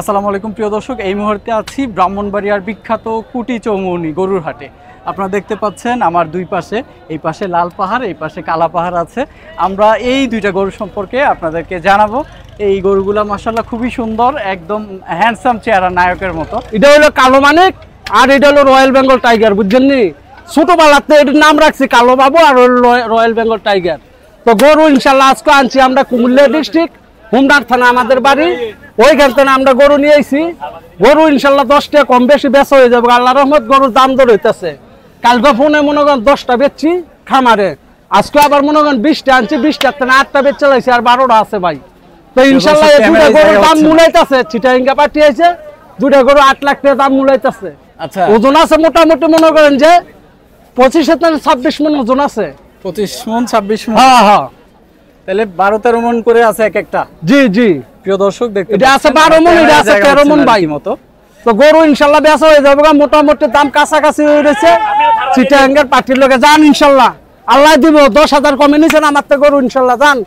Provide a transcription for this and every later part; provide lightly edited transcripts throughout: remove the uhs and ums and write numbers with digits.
আসসালামু আলাইকুম প্রিয় দর্শক, এই মুহূর্তে আছি ব্রাহ্মণবাড়িয়ার বিখ্যাত কুটি চৌমুহনী গরুর হাটে। আপনারা দেখতে পাচ্ছেন আমার দুই পাশে, এই পাশে লাল পাহাড়, এই পাশে কালা পাহাড় আছে। আমরা এই দুইটা গরু সম্পর্কে আপনাদেরকে জানাবো। এই গরুগুলা মাশাআল্লাহ খুবই সুন্দর, একদম হ্যান্ডসাম চেহারা, নায়কের মতো। এটা হলো কালো মানিক আর এটা হলো রয়্যাল বেঙ্গল টাইগার, বুঝছেন নি? ছোটবেলাতে এটার নাম রাখছি কালো বাবু আর রয়্যাল বেঙ্গল টাইগার। তো গরু ইনশাল্লাহ আজকে আনছি আমরা কুমিল্লা ডিস্ট্রিক্ট, হুমনার থানা আমাদের বাড়ি, ওইখান থেকে আমরা গরু নিয়ে আইছি। গরু ইনশাল্লাহ 10টা কম বেশি বেচা হয়ে যাবে আল্লাহ রহমত। গরুর দাম দর হইতেছে, কালকে ফোনে মনে করেন 10টা বেচছি খামারে, আজকে আবার মনে করেন 20টা আনছি, 20টার থেকে 8টা বেচ চালাইছি আর 12টা আছে ভাই। তো ইনশাল্লাহ এই দুটা গরুর দাম মূলাইতেছে, চিটাঙ্গা পাঠিয়েছে দুটা গরু 8 লাখ টাকা দাম মূলাইতেছে। আচ্ছা, ওজন আছে মোটামুটি মনে করেন যে 25 থেকে 26 মন ওজন আছে। 25 মন 26 মন, হ্যাঁ হ্যাঁ, তাহলে 12-13 মন করে আছে এক একটা। জি জি, প্রিয় দর্শক দেখতে এটা আছে 12 মন, এটা আছে 13 মন ভাই মতো। তো গরু ইনশাল্লাহ বেচা হয়ে যাবে, মোটামুটি দাম কাছাকাছি হয়ে গেছে। চিটাঙ্গের পার্টির লোকে যান ইনশাল্লাহ, আল্লাহ দিব 10,000 কমে নিছেন আমার থেকে গরু ইনশাল্লাহ যান।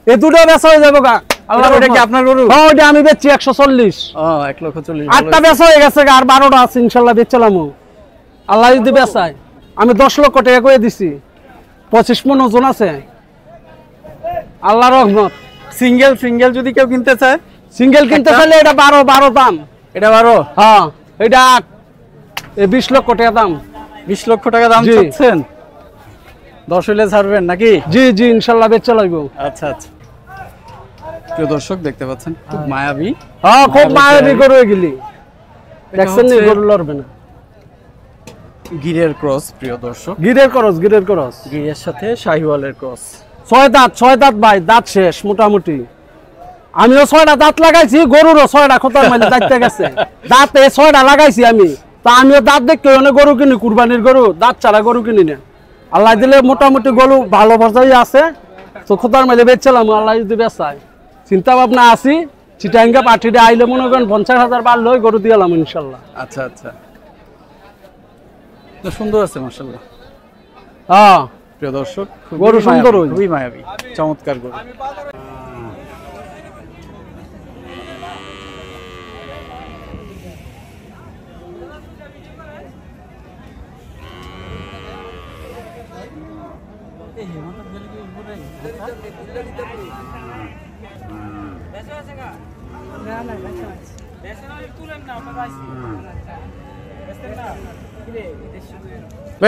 এই দুটো বেচা হয়ে যাবে গা আল্লাহ। ওটা কি আপনার গরু? হ্যাঁ, ওটা আমি বেচছি 140। ও 1,40,000। 8টা বেচা হয়ে গেছে আর 12টা আছে ইনশাল্লাহ বেচলাম। আল্লাহ যদি বেচায় আমি 10 লক্ষ টাকা করে দিছি, 25 মন ওজন আছে আল্লাহ রহমত। সিঙ্গেল যদি কেউ কিনতে চায়, সিঙ্গেল কিনতে চাইলে এটা 12 দাম। এটা 12? হ্যাঁ, এটা 8, এই 20 লক্ষ টাকা দাম। 20 লক্ষ টাকা দাম চাচ্ছেন? 10 হইলে ছাড়বেন নাকি? জি জি, ইনশাল্লাহ বেচে লাগবো। আচ্ছা আচ্ছা, প্রিয় দর্শক দেখতে পাচ্ছেন খুব মায়াবী। হ্যাঁ, খুব মায়াবী গরু এগুলি, দেখছেন না? গরু লড়বে না। গিরের ক্রস প্রিয় দর্শক, গিরের করস, গিরের করস, গিরের সাথে শাহিওয়ালের ক্রস। 6 দাঁত ভাই, দাঁত শেষ মোটামুটি। আমিও 6টা দাঁত লাগাইছি, গরুরও 6টা খতর মাইলে দাঁততে গেছে। দাঁতে 6টা লাগাইছি আমি, তা আমিও দাঁত দেখতে অনেক গরু কিনি, কুরবানির গরু, দাঁত ছাড়া গরু কিনি না। আল্লাহ দিলে মোটামুটি গরু ভালো পর্যায়ে আছে, তো খতর মাইলে বেচছিলাম। আল্লাহ যদি বেচায় চিন্তা ভাবনা আছি, চিটাঙ্গা পার্টিটা আইলে মনে করেন 50,000 বাড়লে গরু দিয়ালাম ইনশাল্লাহ। আচ্ছা আচ্ছা, তো সুন্দর আছে মাশাআল্লাহ। হ্যাঁ প্রিয় দর্শক, গরু সুন্দর, খুবই মায়াবী, চমৎকার গরু।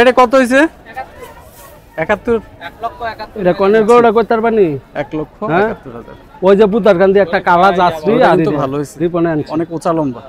এটা কত হয়েছে? 71। এটা কনের গরুটা কই তার বানি? 1,71,000। ওই যে বুতার কান্দি একটা কালা যাত্রী, আর ভালো হয়েছে, অনেক উঁচা লম্বা।